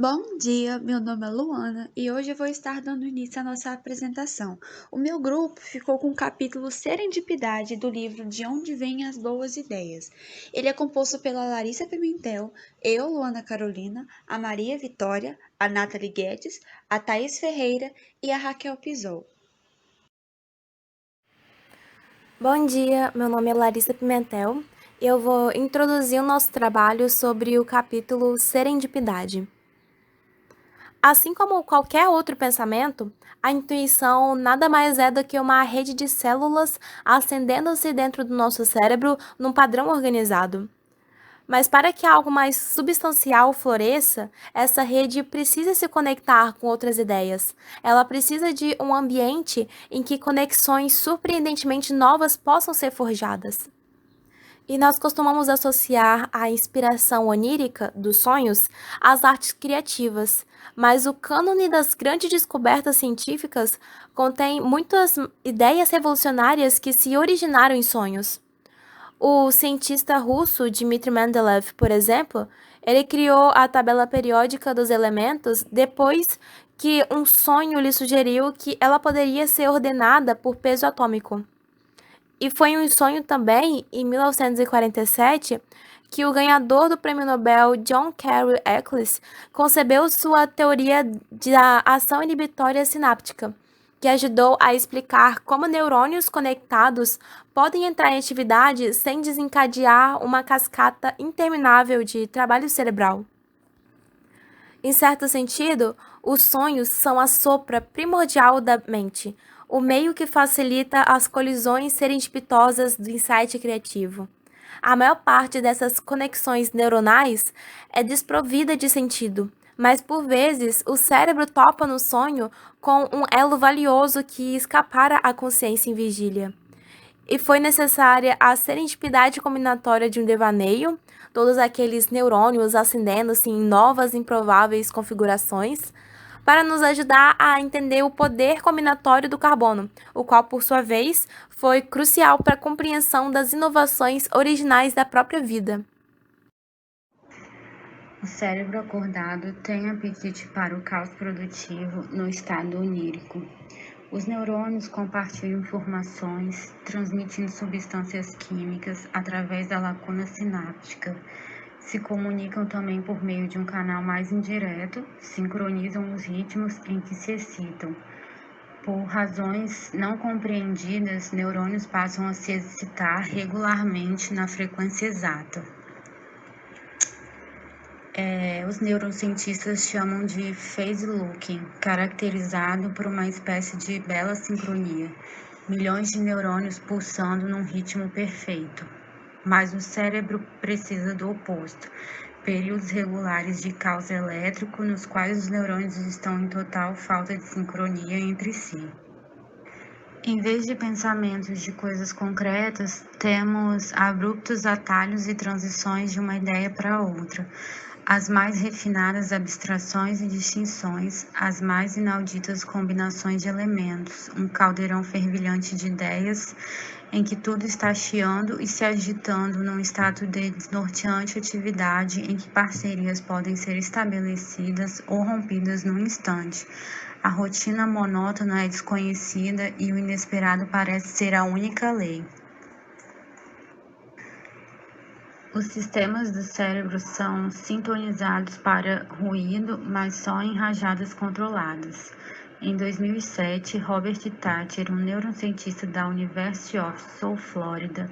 Bom dia, meu nome é Luana e hoje eu vou estar dando início à nossa apresentação. O meu grupo ficou com o capítulo Serendipidade do livro De Onde Vêm as Boas Ideias. Ele é composto pela Larissa Pimentel, eu, Luana Carolina, a Maria Vitória, a Nathalie Guedes, a Thaís Ferreira e a Raquel Pizou. Bom dia, meu nome é Larissa Pimentel e eu vou introduzir o nosso trabalho sobre o capítulo Serendipidade. Assim como qualquer outro pensamento, a intuição nada mais é do que uma rede de células acendendo-se dentro do nosso cérebro num padrão organizado. Mas para que algo mais substancial floresça, essa rede precisa se conectar com outras ideias. Ela precisa de um ambiente em que conexões surpreendentemente novas possam ser forjadas. E nós costumamos associar a inspiração onírica dos sonhos às artes criativas, mas o cânone das grandes descobertas científicas contém muitas ideias revolucionárias que se originaram em sonhos. O cientista russo Dmitry Mendeleev, por exemplo, ele criou a tabela periódica dos elementos depois que um sonho lhe sugeriu que ela poderia ser ordenada por peso atômico. E foi um sonho também, em 1947, que o ganhador do Prêmio Nobel John Carroll Eccles concebeu sua teoria da ação inibitória sináptica, que ajudou a explicar como neurônios conectados podem entrar em atividade sem desencadear uma cascata interminável de trabalho cerebral. Em certo sentido, os sonhos são a sopra primordial da mente, o meio que facilita as colisões serendipitosas do insight criativo. A maior parte dessas conexões neuronais é desprovida de sentido, mas por vezes o cérebro topa no sonho com um elo valioso que escapara à consciência em vigília. E foi necessária a serendipidade combinatória de um devaneio, todos aqueles neurônios acendendo-se em novas improváveis configurações, para nos ajudar a entender o poder combinatório do carbono, o qual, por sua vez, foi crucial para a compreensão das inovações originais da própria vida. O cérebro acordado tem apetite para o caos produtivo no estado onírico. Os neurônios compartilham informações, transmitindo substâncias químicas através da lacuna sináptica. Se comunicam também por meio de um canal mais indireto, sincronizam os ritmos em que se excitam. Por razões não compreendidas, neurônios passam a se excitar regularmente na frequência exata. Os neurocientistas chamam de phase looking, caracterizado por uma espécie de bela sincronia, milhões de neurônios pulsando num ritmo perfeito. Mas o cérebro precisa do oposto, períodos regulares de caos elétrico nos quais os neurônios estão em total falta de sincronia entre si. Em vez de pensamentos de coisas concretas, temos abruptos atalhos e transições de uma ideia para outra, as mais refinadas abstrações e distinções, as mais inauditas combinações de elementos, um caldeirão fervilhante de ideias em que tudo está chiando e se agitando num estado de desnorteante atividade em que parcerias podem ser estabelecidas ou rompidas num instante. A rotina monótona é desconhecida e o inesperado parece ser a única lei. Os sistemas do cérebro são sintonizados para ruído, mas só em rajadas controladas. Em 2007, Robert Thatcher, um neurocientista da University of South Florida,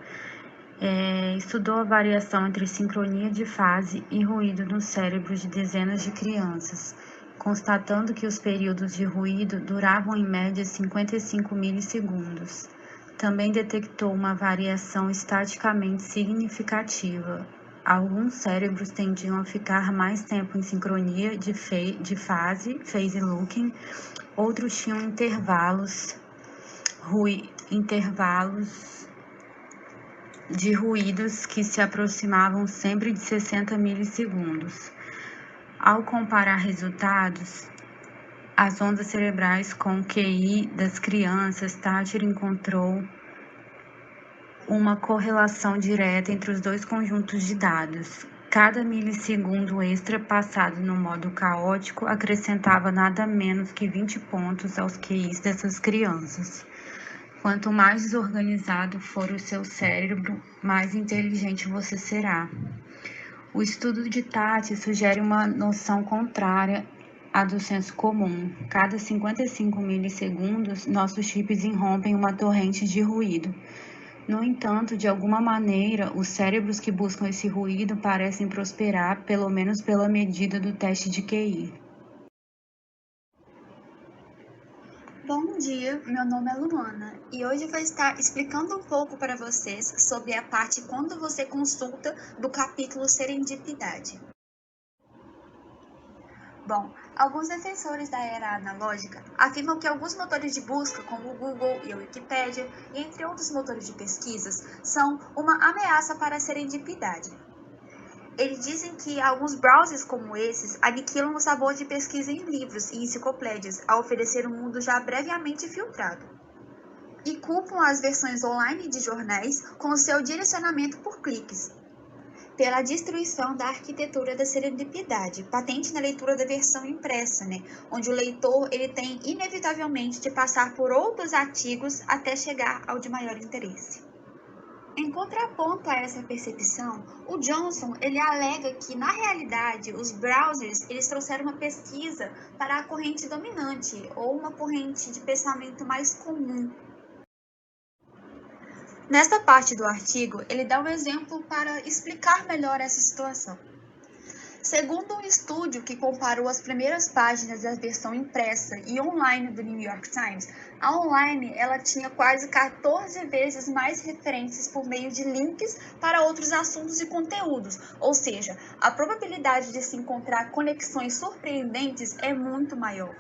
estudou a variação entre sincronia de fase e ruído no cérebro de dezenas de crianças, constatando que os períodos de ruído duravam em média 55 milissegundos. Também detectou uma variação estatisticamente significativa. Alguns cérebros tendiam a ficar mais tempo em sincronia de fase, phase looking, outros tinham intervalos de ruídos que se aproximavam sempre de 60 milissegundos. Ao comparar resultados, as ondas cerebrais com o QI das crianças, Thatcher encontrou uma correlação direta entre os dois conjuntos de dados. Cada milissegundo extra passado no modo caótico acrescentava nada menos que 20 pontos aos QIs dessas crianças. Quanto mais desorganizado for o seu cérebro, mais inteligente você será. O estudo de Tati sugere uma noção contrária à do senso comum. Cada 55 milissegundos, nossos chips irrompem uma torrente de ruído. No entanto, de alguma maneira, os cérebros que buscam esse ruído parecem prosperar, pelo menos pela medida do teste de QI. Bom dia, meu nome é Luana e hoje eu vou estar explicando um pouco para vocês sobre a parte quando você consulta do capítulo Serendipidade. Bom, alguns defensores da era analógica afirmam que alguns motores de busca, como o Google e a Wikipédia, e entre outros motores de pesquisas, são uma ameaça para a serendipidade. Eles dizem que alguns browsers como esses aniquilam o sabor de pesquisa em livros e enciclopédias ao oferecer um mundo já previamente filtrado. E culpam as versões online de jornais com o seu direcionamento por cliques, pela destruição da arquitetura da serendipidade, patente na leitura da versão impressa, onde o leitor ele tem inevitavelmente de passar por outros artigos até chegar ao de maior interesse. Em contraponto a essa percepção, o Johnson ele alega que, na realidade, os browsers eles trouxeram uma pesquisa para a corrente dominante, ou uma corrente de pensamento mais comum. Nesta parte do artigo, ele dá um exemplo para explicar melhor essa situação. Segundo um estudo que comparou as primeiras páginas da versão impressa e online do New York Times, a online ela tinha quase 14 vezes mais referências por meio de links para outros assuntos e conteúdos, ou seja, a probabilidade de se encontrar conexões surpreendentes é muito maior.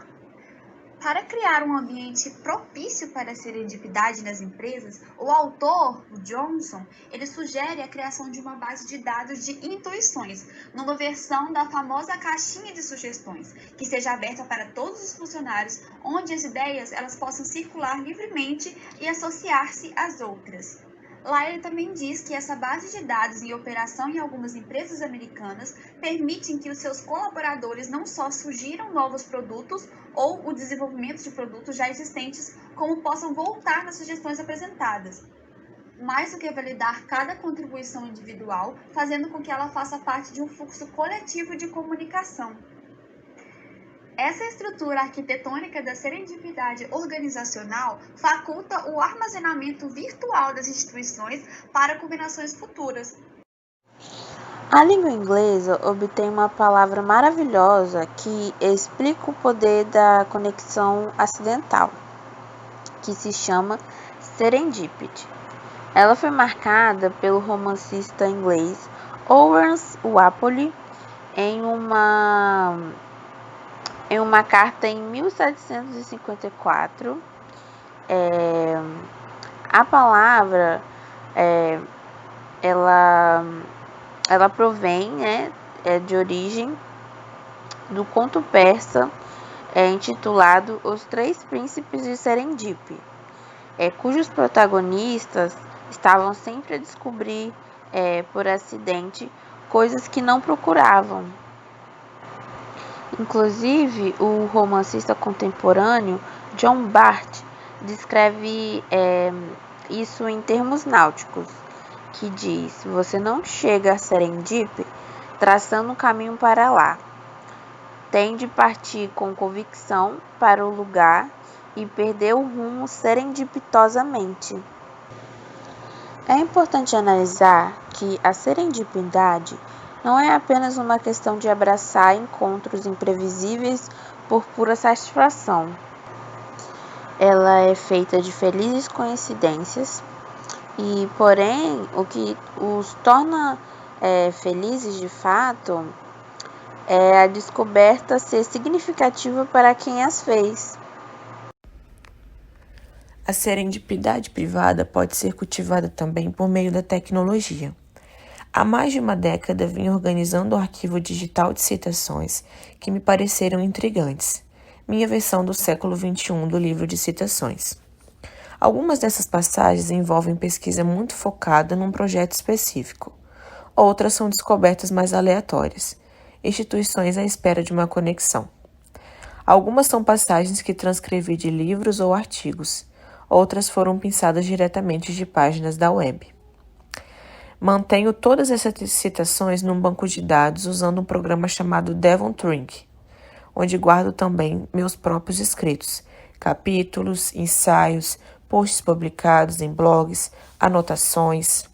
Para criar um ambiente propício para a serendipidade nas empresas, o autor, o Johnson, ele sugere a criação de uma base de dados de intuições, numa versão da famosa caixinha de sugestões, que seja aberta para todos os funcionários, onde as ideias elas possam circular livremente e associar-se às outras. Lá ele também diz que essa base de dados em operação em algumas empresas americanas permitem que os seus colaboradores não só sugiram novos produtos ou o desenvolvimento de produtos já existentes, como possam voltar nas sugestões apresentadas. Mais do que validar cada contribuição individual, fazendo com que ela faça parte de um fluxo coletivo de comunicação. Essa estrutura arquitetônica da serendipidade organizacional faculta o armazenamento virtual das instituições para combinações futuras. A língua inglesa obtém uma palavra maravilhosa que explica o poder da conexão acidental, que se chama serendipity. Ela foi marcada pelo romancista inglês Horace Walpole em uma carta em 1754. A palavra ela provém de origem do conto persa intitulado Os Três Príncipes de Serendip, cujos protagonistas estavam sempre a descobrir por acidente coisas que não procuravam. Inclusive, o romancista contemporâneo John Bart descreve isso em termos náuticos, que diz: você não chega a Serendip traçando um caminho para lá. Tem de partir com convicção para o lugar e perder o rumo serendipitosamente. É importante analisar que a serendipidade não é apenas uma questão de abraçar encontros imprevisíveis por pura satisfação. Ela é feita de felizes coincidências e, porém, o que os torna felizes de fato é a descoberta ser significativa para quem as fez. A serendipidade privada pode ser cultivada também por meio da tecnologia. Há mais de uma década vim organizando o arquivo digital de citações que me pareceram intrigantes, minha versão do século XXI do livro de citações. Algumas dessas passagens envolvem pesquisa muito focada num projeto específico. outras são descobertas mais aleatórias, instituições à espera de uma conexão. Algumas são passagens que transcrevi de livros ou artigos, outras foram pensadas diretamente de páginas da web. Mantenho todas essas citações num banco de dados usando um programa chamado Devon Trink, onde guardo também meus próprios escritos, capítulos, ensaios, posts publicados em blogs, anotações.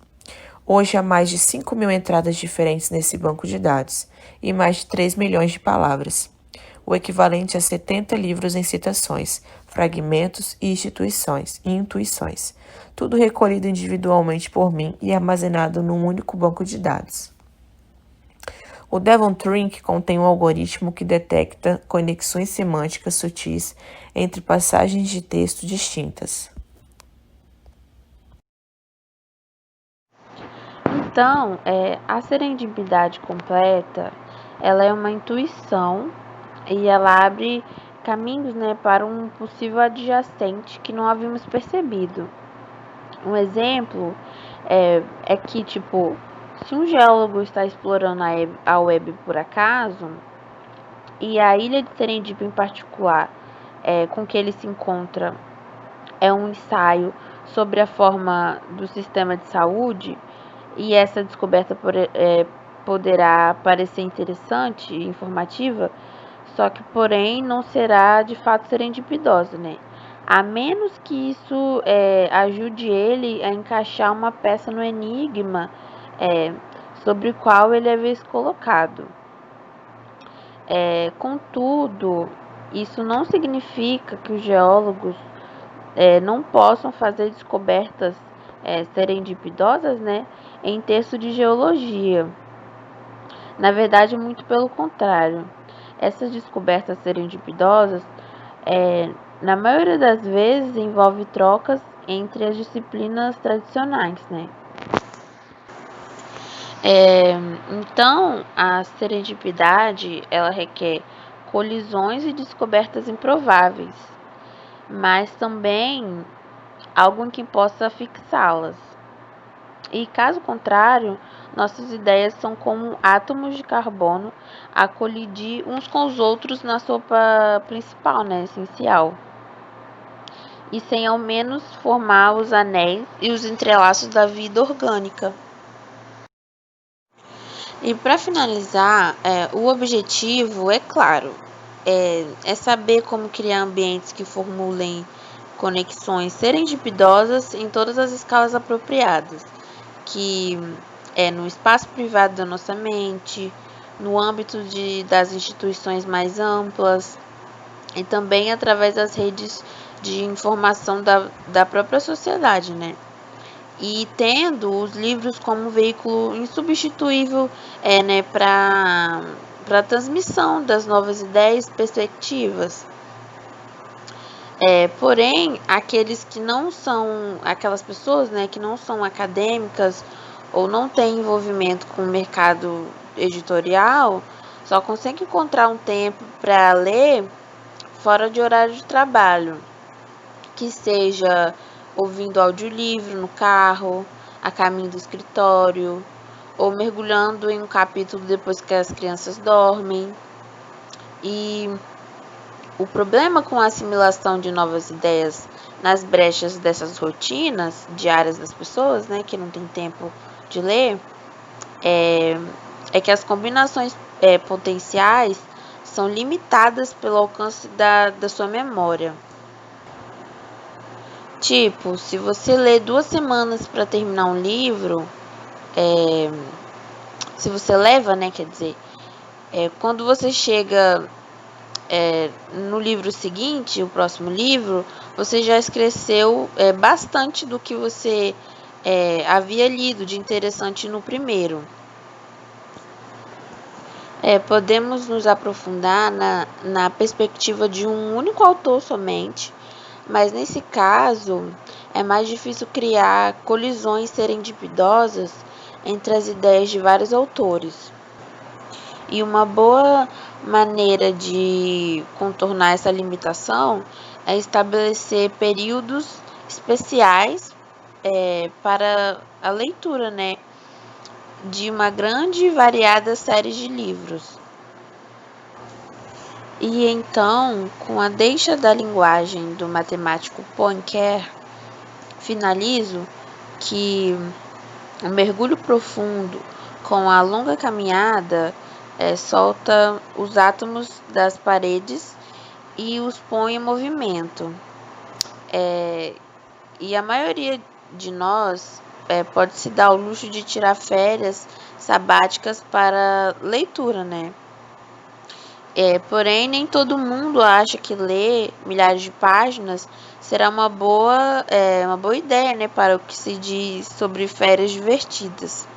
Hoje há mais de 5.000 entradas diferentes nesse banco de dados e mais de 3 milhões de palavras, o equivalente a 70 livros em citações, fragmentos e intuições, tudo recolhido individualmente por mim e armazenado num único banco de dados. O Devon Trink contém um algoritmo que detecta conexões semânticas sutis entre passagens de texto distintas. Então, a serendipidade completa, ela é uma intuição e ela abre caminhos, né, para um possível adjacente que não havíamos percebido. Um exemplo é que, tipo, se um geólogo está explorando a web por acaso, e a ilha de Serendip em particular, com que ele se encontra, é um ensaio sobre a forma do sistema de saúde, e essa descoberta poderá parecer interessante e informativa, só que, porém, não será de fato serendipidosa, né? A menos que isso ajude ele a encaixar uma peça no enigma sobre o qual ele é vez colocado. Contudo, isso não significa que os geólogos não possam fazer descobertas serendipidosas, né, em texto de geologia. Na verdade, muito pelo contrário. Essas descobertas serendipidosas, na maioria das vezes, envolvem trocas entre as disciplinas tradicionais, né? Então, a serendipidade, ela requer colisões e descobertas improváveis, mas também algo em que possa fixá-las. E caso contrário, nossas ideias são como átomos de carbono a colidir uns com os outros na sopa principal, né, essencial, e sem ao menos formar os anéis e os entrelaços da vida orgânica. E para finalizar, o objetivo, é claro, é saber como criar ambientes que formulem conexões serendipidosas em todas as escalas apropriadas, que é no espaço privado da nossa mente, no âmbito das instituições mais amplas e também através das redes de informação da própria sociedade, né? E tendo os livros como um veículo insubstituível né, para a transmissão das novas ideias e perspectivas. Porém, aquelas pessoas, né, que não são acadêmicas ou não têm envolvimento com o mercado editorial, só conseguem encontrar um tempo para ler fora de horário de trabalho, que seja ouvindo audiolivro no carro, a caminho do escritório, ou mergulhando em um capítulo depois que as crianças dormem. E o problema com a assimilação de novas ideias nas brechas dessas rotinas diárias das pessoas, né, que não tem tempo de ler, é que as combinações potenciais são limitadas pelo alcance da sua memória. Tipo, se você lê 2 semanas para terminar um livro, se você leva, né, quer dizer, quando você chega no livro seguinte, o próximo livro, você já esqueceu bastante do que você havia lido de interessante no primeiro. Podemos nos aprofundar na perspectiva de um único autor somente, mas nesse caso é mais difícil criar colisões serendipidosas entre as ideias de vários autores. E uma boa maneira de contornar essa limitação é estabelecer períodos especiais para a leitura, né, de uma grande e variada série de livros. E então, com a deixa da linguagem do matemático Poincare, finalizo que o mergulho profundo com a longa caminhada solta os átomos das paredes e os põe em movimento. E a maioria de nós pode se dar o luxo de tirar férias sabáticas para leitura, né? Porém, nem todo mundo acha que ler milhares de páginas será uma boa ideia, né, para o que se diz sobre férias divertidas.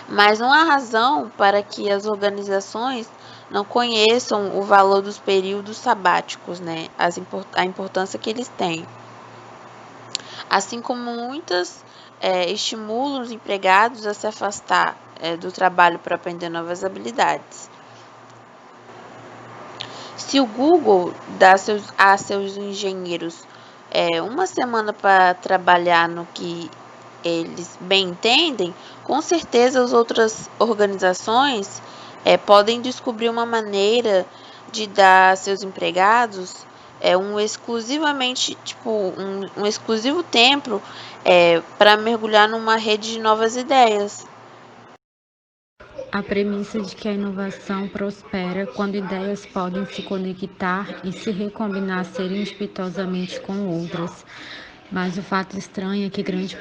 Mas não há razão para que as organizações não conheçam o valor dos períodos sabáticos, né, a importância que eles têm. Assim como muitas estimulam os empregados a se afastar do trabalho para aprender novas habilidades. Se o Google dá a seus engenheiros uma semana para trabalhar no que eles bem entendem, com certeza as outras organizações podem descobrir uma maneira de dar a seus empregados um exclusivo tempo para mergulhar numa rede de novas ideias. A premissa de que a inovação prospera quando ideias podem se conectar e se recombinar serendipitosamente com outras. Mas o fato estranho é que grande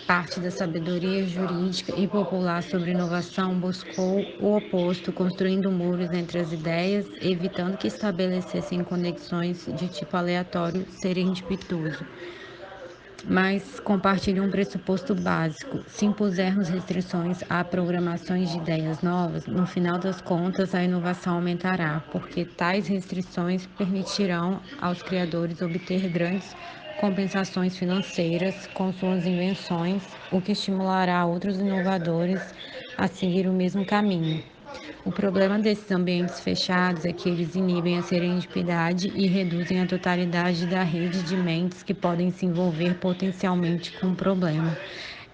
parte da sabedoria jurídica e popular sobre inovação buscou o oposto, construindo muros entre as ideias, evitando que estabelecessem conexões de tipo aleatório serendipitoso. Mas compartilham um pressuposto básico. Se impusermos restrições a programações de ideias novas, no final das contas a inovação aumentará, porque tais restrições permitirão aos criadores obter grandes compensações financeiras com suas invenções, o que estimulará outros inovadores a seguir o mesmo caminho. O problema desses ambientes fechados é que eles inibem a serendipidade e reduzem a totalidade da rede de mentes que podem se envolver potencialmente com o problema.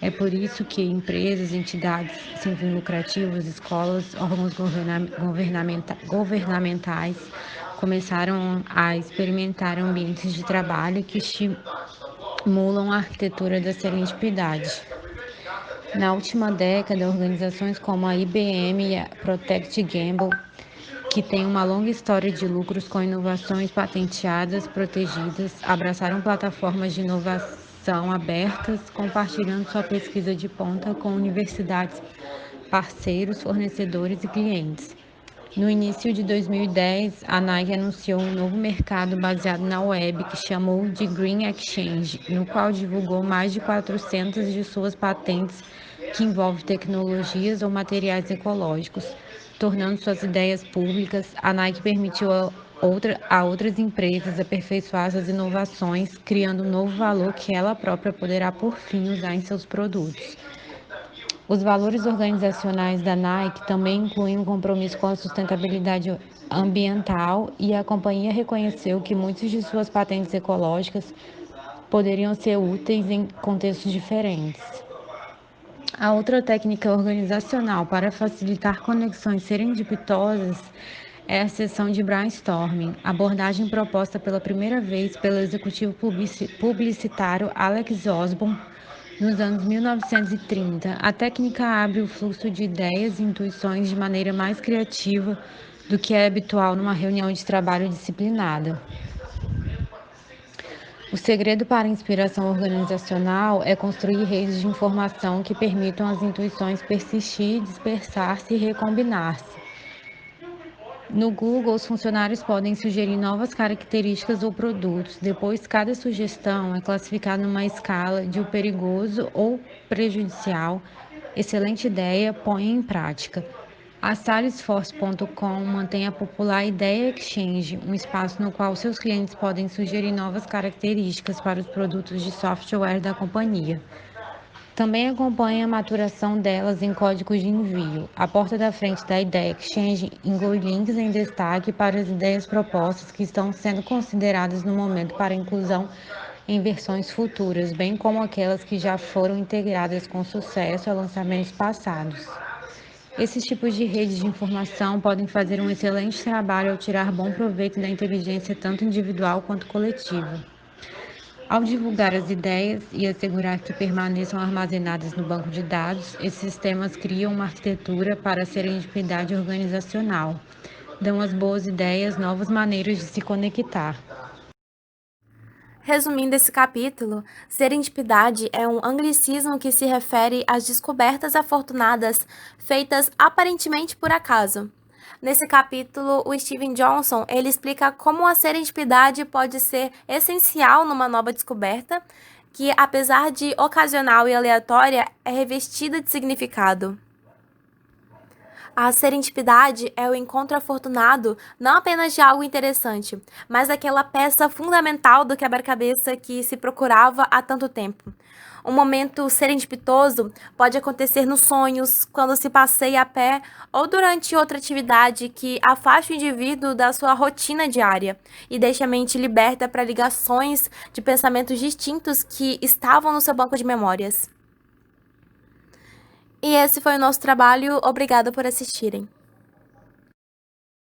É por isso que empresas, entidades sem fins lucrativos, escolas, órgãos governamentais começaram a experimentar ambientes de trabalho que estimulam a arquitetura da serendipidade. Na última década, organizações como a IBM e a Procter & Gamble, que têm uma longa história de lucros com inovações patenteadas, protegidas, abraçaram plataformas de inovação abertas, compartilhando sua pesquisa de ponta com universidades, parceiros, fornecedores e clientes. No início de 2010, a Nike anunciou um novo mercado baseado na web que chamou de Green Exchange, no qual divulgou mais de 400 de suas patentes que envolvem tecnologias ou materiais ecológicos. Tornando suas ideias públicas, a Nike permitiu a outras empresas aperfeiçoar suas inovações, criando um novo valor que ela própria poderá por fim usar em seus produtos. Os valores organizacionais da Nike também incluem um compromisso com a sustentabilidade ambiental e a companhia reconheceu que muitas de suas patentes ecológicas poderiam ser úteis em contextos diferentes. A outra técnica organizacional para facilitar conexões serendipitosas é a sessão de brainstorming, abordagem proposta pela primeira vez pelo executivo publicitário Alex Osborne nos anos 1930. A técnica abre o fluxo de ideias e intuições de maneira mais criativa do que é habitual numa reunião de trabalho disciplinada. O segredo para a inspiração organizacional é construir redes de informação que permitam às intuições persistir, dispersar-se e recombinar-se. No Google, os funcionários podem sugerir novas características ou produtos. Depois, cada sugestão é classificada numa escala de o perigoso ou prejudicial. Excelente ideia, põe em prática. A Salesforce.com mantém a popular Idea Exchange, um espaço no qual seus clientes podem sugerir novas características para os produtos de software da companhia. Também acompanha a maturação delas em códigos de envio. A porta da frente da Idea Exchange inclui links em destaque para as ideias propostas que estão sendo consideradas no momento para inclusão em versões futuras, bem como aquelas que já foram integradas com sucesso a lançamentos passados. Esses tipos de redes de informação podem fazer um excelente trabalho ao tirar bom proveito da inteligência tanto individual quanto coletiva. Ao divulgar as ideias e assegurar que permaneçam armazenadas no banco de dados, esses sistemas criam uma arquitetura para a serendipidade organizacional, dão às boas ideias novas maneiras de se conectar. Resumindo esse capítulo, serendipidade é um anglicismo que se refere às descobertas afortunadas feitas aparentemente por acaso. Nesse capítulo, o Steven Johnson ele explica como a serendipidade pode ser essencial numa nova descoberta, que, apesar de ocasional e aleatória, é revestida de significado. A serendipidade é o encontro afortunado não apenas de algo interessante, mas daquela peça fundamental do quebra-cabeça que se procurava há tanto tempo. Um momento serendipitoso pode acontecer nos sonhos, quando se passeia a pé ou durante outra atividade que afasta o indivíduo da sua rotina diária e deixa a mente liberta para ligações de pensamentos distintos que estavam no seu banco de memórias. E esse foi o nosso trabalho. Obrigada por assistirem.